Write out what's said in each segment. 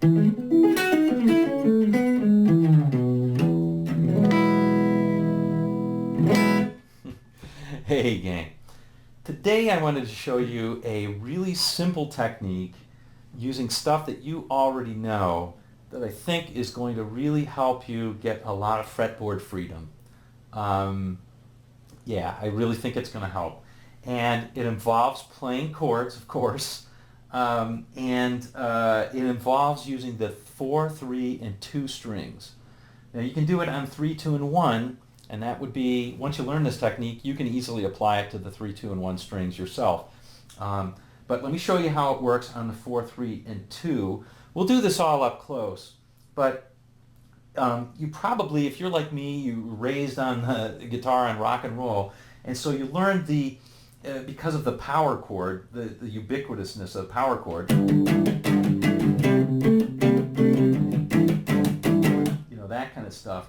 Hey gang, today I wanted to show you a really simple technique using stuff that you already know that I think is going to really help you get a lot of fretboard freedom. Yeah, I really think it's going to help. And it involves playing chords, of course, and it involves using the 4, 3, and 2 strings. Now you can do it on 3, 2, and 1, and that would be, once you learn this technique, you can easily apply it to the 3, 2, and 1 strings yourself. But let me show you how it works on the 4, 3, and 2. We'll do this all up close, but you probably, if you're like me, you were raised on the guitar and rock and roll, and so you learned the, because of the power chord, the ubiquitousness of the power chord, you know, that kind of stuff.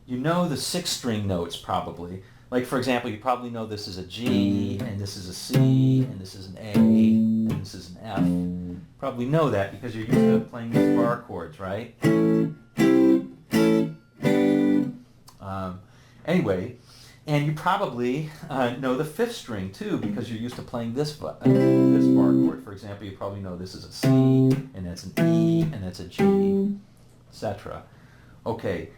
You know the 6-string notes probably. Like for example, you probably know this is a G, and this is a C, and this is an A, and this is an F. You probably know that because you're used to playing these bar chords, right? Anyway, and you probably know the 5th string too because you're used to playing this bar chord. For example, you probably know this is a C, and that's an E, and that's a G, etc. Okay.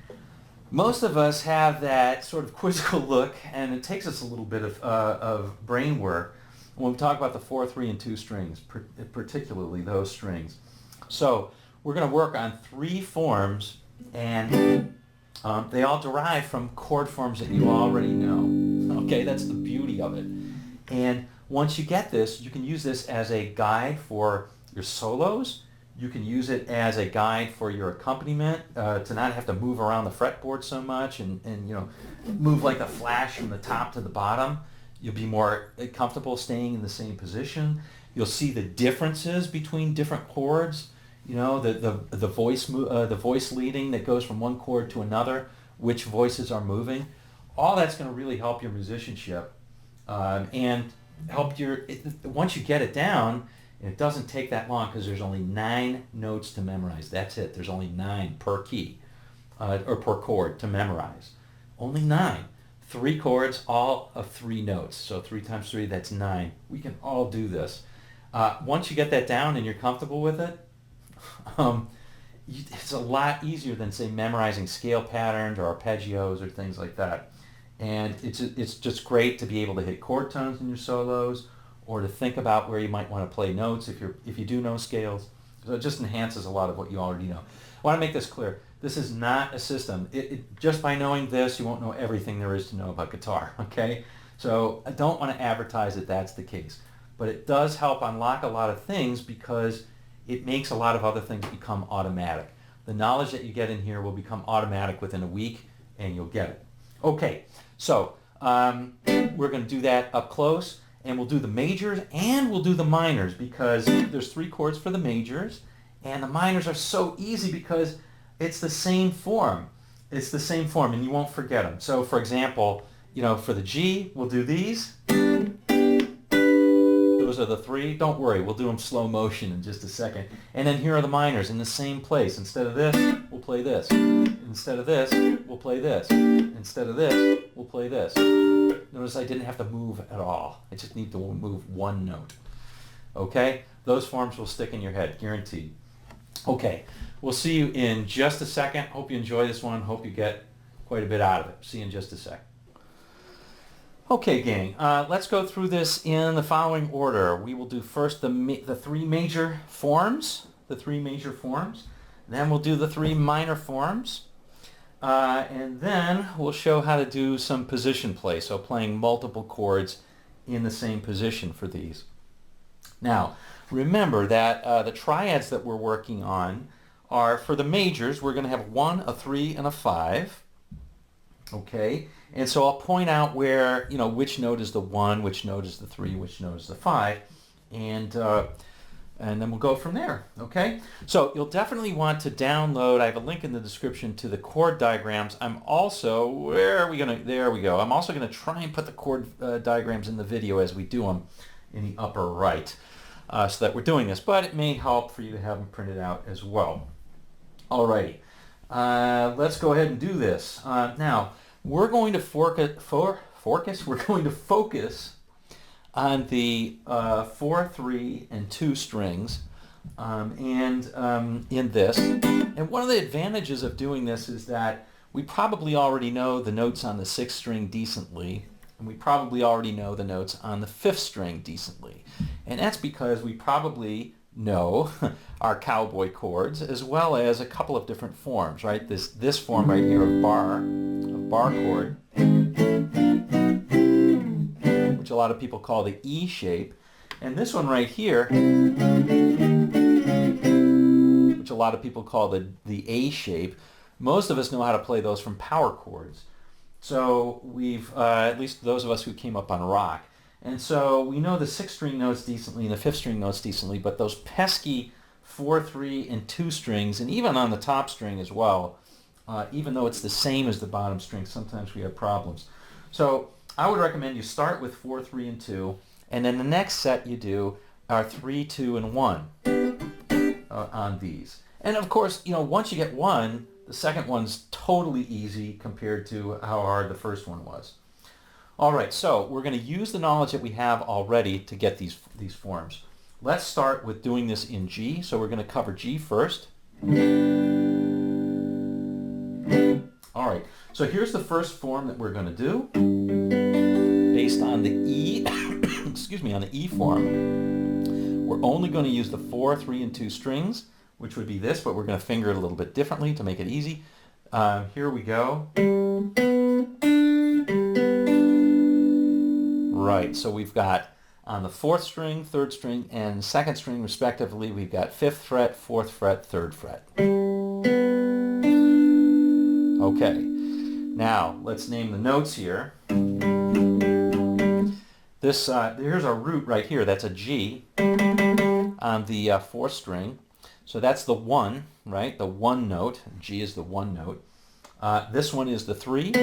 Most of us have that sort of quizzical look, and it takes us a little bit of brain work when we talk about the 4, 3, and 2 strings, particularly those strings. So we're going to work on 3 forms, and they all derive from chord forms that you already know. Okay, that's the beauty of it. And once you get this, you can use this as a guide for your solos. You can use it as a guide for your accompaniment, to not have to move around the fretboard so much and you know, move like a flash from the top to the bottom. You'll be more comfortable staying in the same position. You'll see the differences between different chords. You know, the voice leading that goes from one chord to another, which voices are moving. All that's going to really help your musicianship, and help your, once you get it down. And it doesn't take that long because there's only 9 notes to memorize. That's it. There's only 9 per key, or per chord to memorize. Only 9. 3 chords, all of 3 notes. So 3 times 3, that's 9. We can all do this. Once you get that down and you're comfortable with it, it's a lot easier than, say, memorizing scale patterns or arpeggios or things like that. And it's just great to be able to hit chord tones in your solos, or to think about where you might want to play notes if you do know scales. So it just enhances a lot of what you already know. I want to make this clear. This is not a system. Just by knowing this, you won't know everything there is to know about guitar, okay? So I don't want to advertise that that's the case. But it does help unlock a lot of things because it makes a lot of other things become automatic. The knowledge that you get in here will become automatic within a week, and you'll get it. Okay, so we're going to do that up close. And we'll do the majors and we'll do the minors because there's 3 chords for the majors, and the minors are so easy because it's the same form. It's the same form, and you won't forget them. So for example, you know, for the G, we'll do these. Those are the 3. Don't worry, we'll do them slow motion in just a second. And then here are the minors in the same place. Instead of this, we'll play this. Instead of this, we'll play this. Instead of this, we'll play this. Notice I didn't have to move at all. I just need to move 1 note. Okay? Those forms will stick in your head, guaranteed. Okay, we'll see you in just a second. Hope you enjoy this one. Hope you get quite a bit out of it. See you in just a sec. Okay, gang, let's go through this in the following order. We will do first the 3 major forms, then we'll do the 3 minor forms, and then we'll show how to do some position play, so playing multiple chords in the same position for these. Now, remember that the triads that we're working on are, for the majors, we're going to have 1, a 3, and a 5. Okay, and so I'll point out where, you know, which note is the 1, which note is the 3, which note is the 5, and then we'll go from there. Okay, so you'll definitely want to download. I have a link in the description to the chord diagrams. I'm also, where are we gonna? There we go. I'm also going to try and put the chord diagrams in the video as we do them in the upper right, so that we're doing this. But it may help for you to have them printed out as well. Alrighty, let's go ahead and do this. Now, we're going to we're going to focus on the 4, 3, and 2 strings in this. And one of the advantages of doing this is that we probably already know the notes on the 6th string decently, and we probably already know the notes on the 5th string decently. And that's because we probably know our cowboy chords as well as a couple of different forms, right? This form right here of bar chord, which a lot of people call the E shape, and this one right here, which a lot of people call the A shape. Most of us know how to play those from power chords. So we've, at least those of us who came up on rock, and so we know the 6th string notes decently and the 5th string notes decently, but those pesky 4, 3, and 2 strings, and even on the top string as well, even though it's the same as the bottom string, sometimes we have problems. So I would recommend you start with 4, 3, and 2, and then the next set you do are 3, 2, and 1 on these. And of course, you know, once you get 1, the second one's totally easy compared to how hard the first one was. All right, so we're going to use the knowledge that we have already to get these forms. Let's start with doing this in G. So we're going to cover G first. All right, so here's the first form that we're going to do based on the E, excuse me, on the E form. We're only going to use the 4, 3, and 2 strings, which would be this, but we're going to finger it a little bit differently to make it easy. Here we go. Right, so we've got on the 4th string, 3rd string, and 2nd string respectively, we've got 5th fret, 4th fret, 3rd fret. Okay, now let's name the notes here. This here's our root right here, that's a G on the 4th string. So that's the 1, right? The 1 note. G is the 1 note. This one is the 3.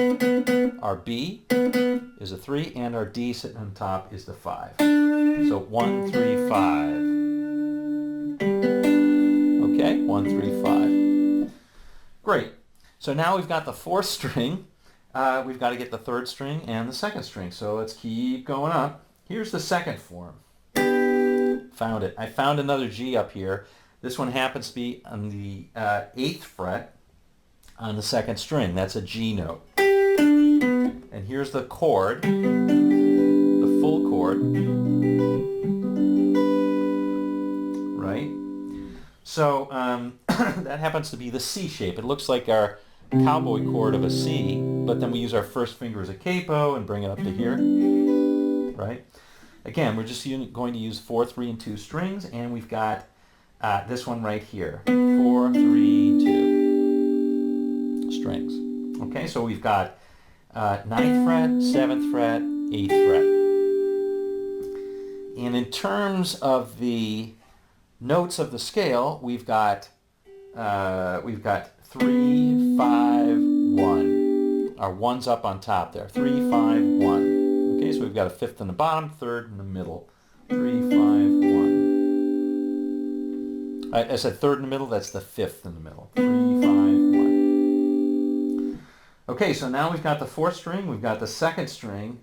Our B is a 3, and our D sitting on top is the 5. So 1, 3, 5. Okay, 1, 3, 5. Great. So now we've got the 4th string. We've got to get the 3rd string and the 2nd string. So let's keep going up. Here's the second form. Found it. I found another G up here. This one happens to be on the 8th fret on the 2nd string. That's a G note. And here's the chord, the full chord, right? So that happens to be the C shape. It looks like our cowboy chord of a C, but then we use our first finger as a capo and bring it up to here, right? Again, we're just going to use 4, 3, and 2 strings, and we've got this one right here, 4, 3, 2 strings. Okay, so we've got 9th fret, 7th fret, 8th fret. And in terms of the notes of the scale, we've got 3, 5, 1. Our 1's up on top there. 3, 5, 1. Okay, so we've got a 5th in the bottom, 3rd in the middle. 3, 5, 1. I said 3rd in the middle, that's the 5th in the middle. 3, 5, 1. Okay, so now we've got the 4th string, we've got the 2nd string.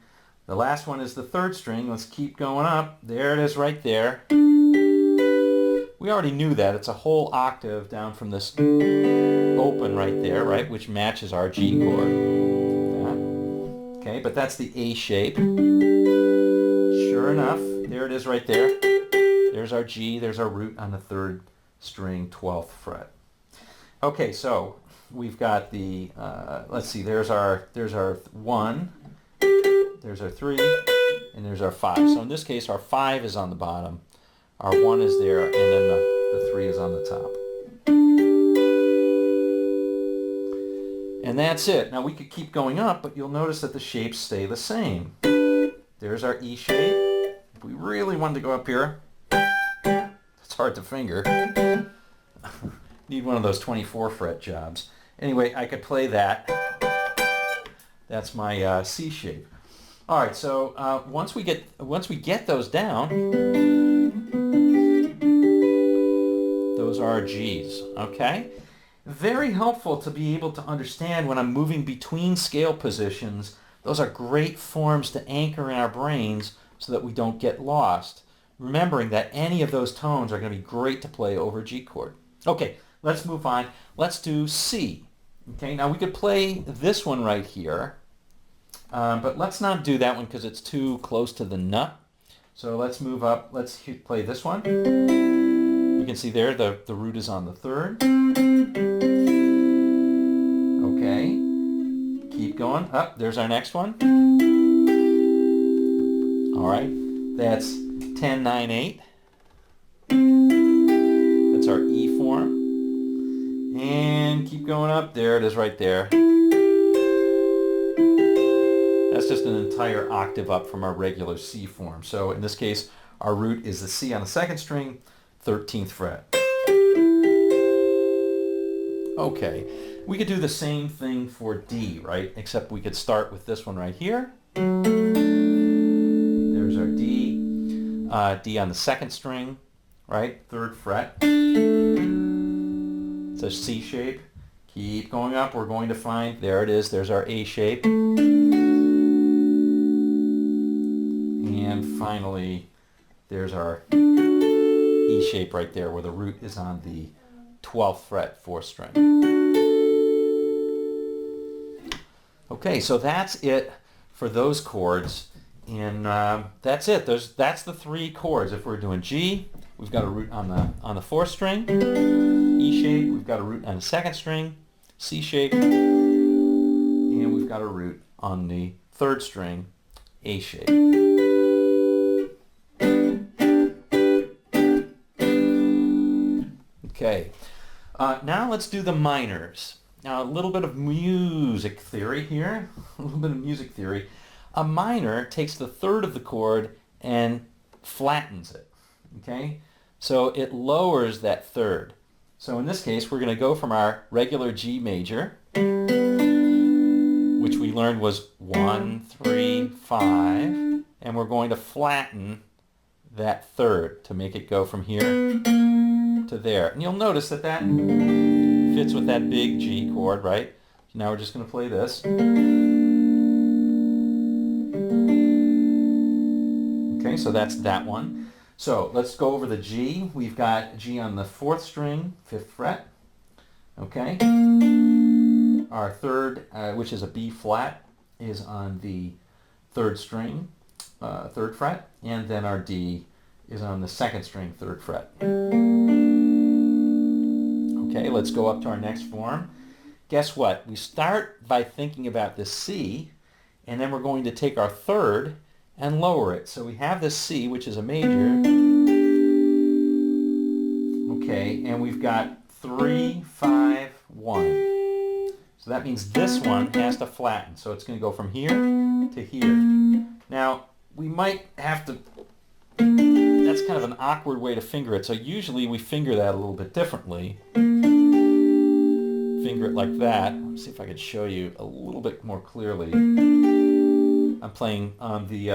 The last one is the 3rd string. Let's keep going up. There it is right there. We already knew that. It's a whole octave down from this open right there, right, which matches our G chord. Okay, but that's the A shape. Sure enough, there it is right there. There's our G, there's our root on the 3rd string, 12th fret. Okay, so we've got the, let's see, there's our 1, there's our 3, and there's our 5. So in this case, our 5 is on the bottom, our 1 is there, and then the 3 is on the top. And that's it. Now we could keep going up, but you'll notice that the shapes stay the same. There's our E shape. If we really wanted to go up here, it's hard to finger. Need one of those 24 fret jobs. Anyway, I could play that. That's my C shape. All right, so once we get those down, those are our G's. Okay, very helpful to be able to understand when I'm moving between scale positions. Those are great forms to anchor in our brains so that we don't get lost, remembering that any of those tones are going to be great to play over a G chord. Okay, let's move on. Let's do C. Okay, now we could play this one right here, but let's not do that one because it's too close to the nut. So let's move up. Let's play this one. You can see there the root is on the third. Okay, keep going. Up, there's our next one. All right, that's 10, 9, 8. That's our E form. And keep going up. There it is right there. That's just an entire octave up from our regular C form. So in this case, our root is the C on the second string, 13th fret. Okay, we could do the same thing for D, right? Except we could start with this one right here. There's our D. D on the second string, right? Third fret. It's a C shape. Keep going up. We're going to find, there it is. There's our A shape. And finally, there's our E shape right there where the root is on the 12th fret, 4th string. Okay, so that's it for those chords. And that's it. That's the 3 chords. If we're doing G, we've got a root on the 4th string. E shape, we've got a root on the 2nd string. C shape, and we've got a root on the 3rd string, A shape. Okay, now let's do the minors. Now a little bit of music theory here, a little bit of music theory. A minor takes the third of the chord and flattens it, okay? So it lowers that third. So in this case, we're going to go from our regular G major, which we learned was 1, 3, 5, and we're going to flatten that third to make it go from here to there. And you'll notice that that fits with that big G chord, right? So now we're just going to play this. Okay, so that's that one. So let's go over the G. We've got G on the 4th string, 5th fret. Okay. Our third, which is a B flat, is on the 3rd string, 3rd fret. And then our D is on the 2nd string, 3rd fret. Okay, let's go up to our next form. Guess what? We start by thinking about this C, and then we're going to take our third and lower it. So we have this C, which is a major. Okay, and we've got 3, 5, 1. So that means this one has to flatten. So it's going to go from here to here. Now, we might have to, that's kind of an awkward way to finger it. So usually we finger that a little bit differently. Finger it like that. Let's see if I can show you a little bit more clearly. I'm playing on the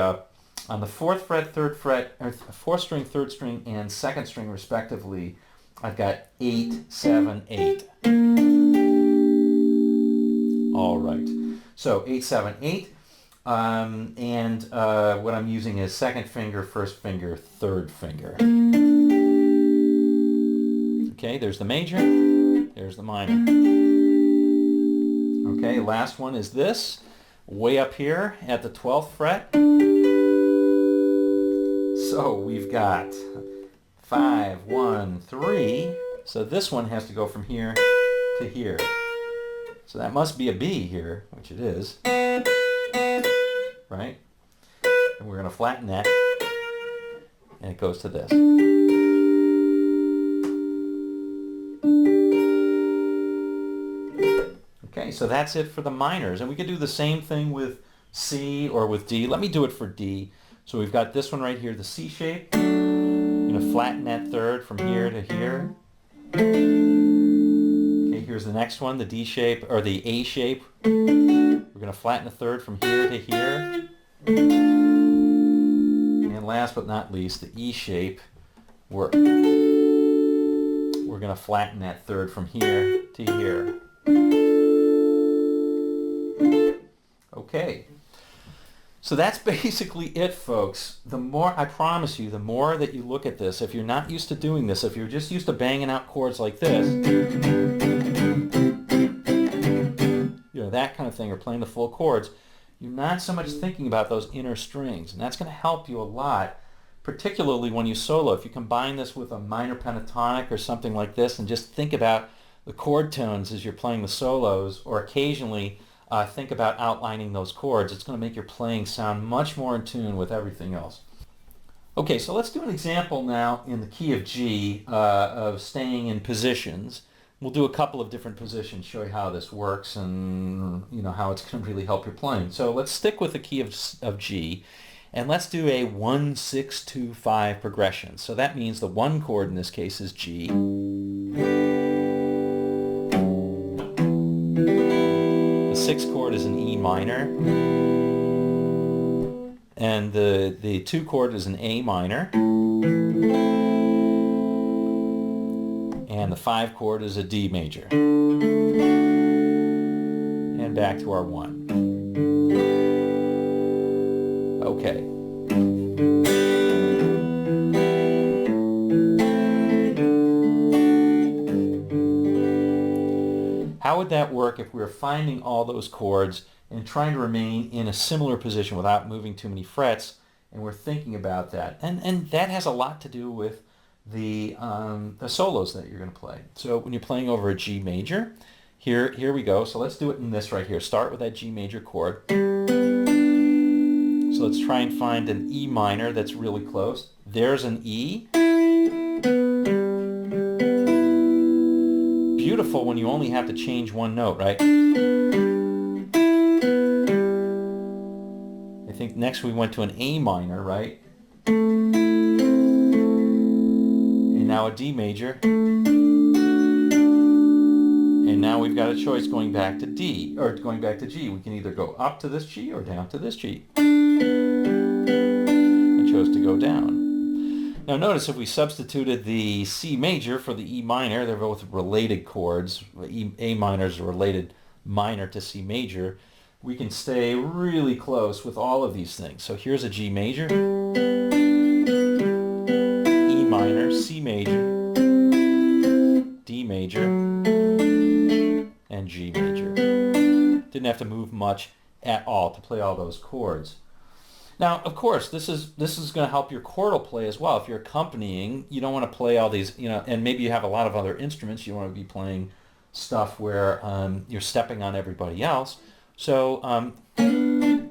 4th fret, 3rd fret, or 4th string, 3rd string, and 2nd string respectively. I've got 8, 7, 8. All right. So 8, 7, 8. And what I'm using is 2nd finger, 1st finger, 3rd finger. Okay, there's the major. There's the minor. Okay, last one is this. Way up here at the 12th fret. So we've got 5, 1, 3. So this one has to go from here to here. So that must be a B here, which it is. Right? And we're going to flatten that. And it goes to this. Okay, so that's it for the minors. And we could do the same thing with C or with D. Let me do it for D. So we've got this one right here, the C shape. I'm going to flatten that third from here to here. Okay, here's the next one, the D shape, or the A shape. We're going to flatten the third from here to here. And last but not least, the E shape. We're going to flatten that third from here to here. Okay. So that's basically it, folks. The more, I promise you, the more that you look at this, if you're not used to doing this, if you're just used to banging out chords like this, you know, that kind of thing, or playing the full chords, you're not so much thinking about those inner strings. And that's going to help you a lot, particularly when you solo. If you combine this with a minor pentatonic or something like this and just think about the chord tones as you're playing the solos, or occasionally think about outlining those chords, it's going to make your playing sound much more in tune with everything else. Okay, so let's do an example now in the key of G of staying in positions. We'll do a couple of different positions, show you how this works and you know how it's going to really help your playing. So let's stick with the key of G, and let's do a 1, 6, 2, 5 progression. So that means the 1 chord in this case is G. The 6th chord is an E minor, and the 2 chord is an A minor, and the 5 chord is a D major, and back to our 1. Okay. How would that work if we were finding all those chords and trying to remain in a similar position without moving too many frets, and we're thinking about that? And that has a lot to do with the solos that you're going to play. So when you're playing over a G major, here we go. So let's do it in this right here. Start with that G major chord. So let's try and find an E minor that's really close. There's an E. Beautiful when you only have to change one note, right? I think next we went to an A minor, right? And now a D major. And now we've got a choice going back to D, or going back to G. We can either go up to this G or down to this G. I chose to go down. Now notice if we substituted the C major for the E minor, they're both related chords. A minor is a related minor to C major. We can stay really close with all of these things. So here's a G major, E minor, C major, D major, and G major. Didn't have to move much at all to play all those chords. Now, of course, this is going to help your chordal play as well. If you're accompanying, you don't want to play all these, you know, and maybe you have a lot of other instruments. You want to be playing stuff where you're stepping on everybody else. So, you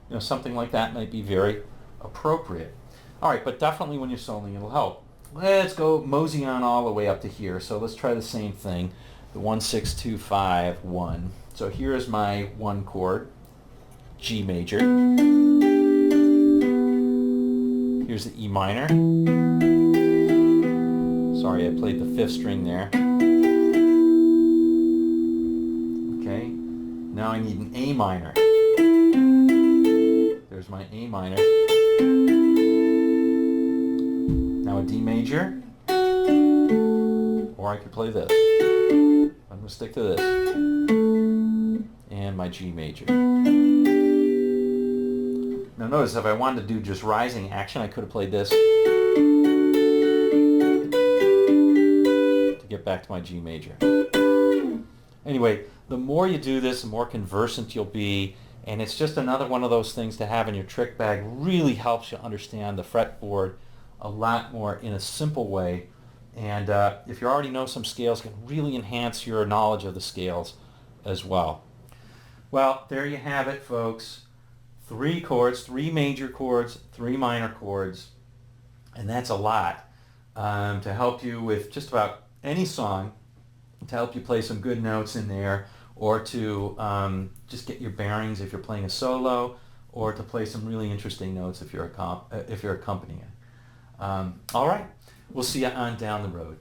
know, something like that might be very appropriate. All right, but definitely when you're soloing, it'll help. Let's go mosey on all the way up to here. So let's try the same thing. The 1, 6, 2, 5, 1. So here's my 1 chord, G major. Here's the E minor. Sorry, I played the 5th string there. Okay, now I need an A minor. There's my A minor. Now a D major, or I could play this. I'm going to stick to this. And my G major. Now notice if I wanted to do just rising action, I could have played this to get back to my G major. Anyway, the more you do this, the more conversant you'll be, and it's just another one of those things to have in your trick bag. Really helps you understand the fretboard a lot more in a simple way, and if you already know some scales, it can really enhance your knowledge of the scales as well. Well, there you have it, folks. 3 chords, 3 major chords, 3 minor chords, and that's a lot to help you with just about any song, to help you play some good notes in there, or to just get your bearings if you're playing a solo, or to play some really interesting notes if you're accompanying. All right, we'll see you on down the road.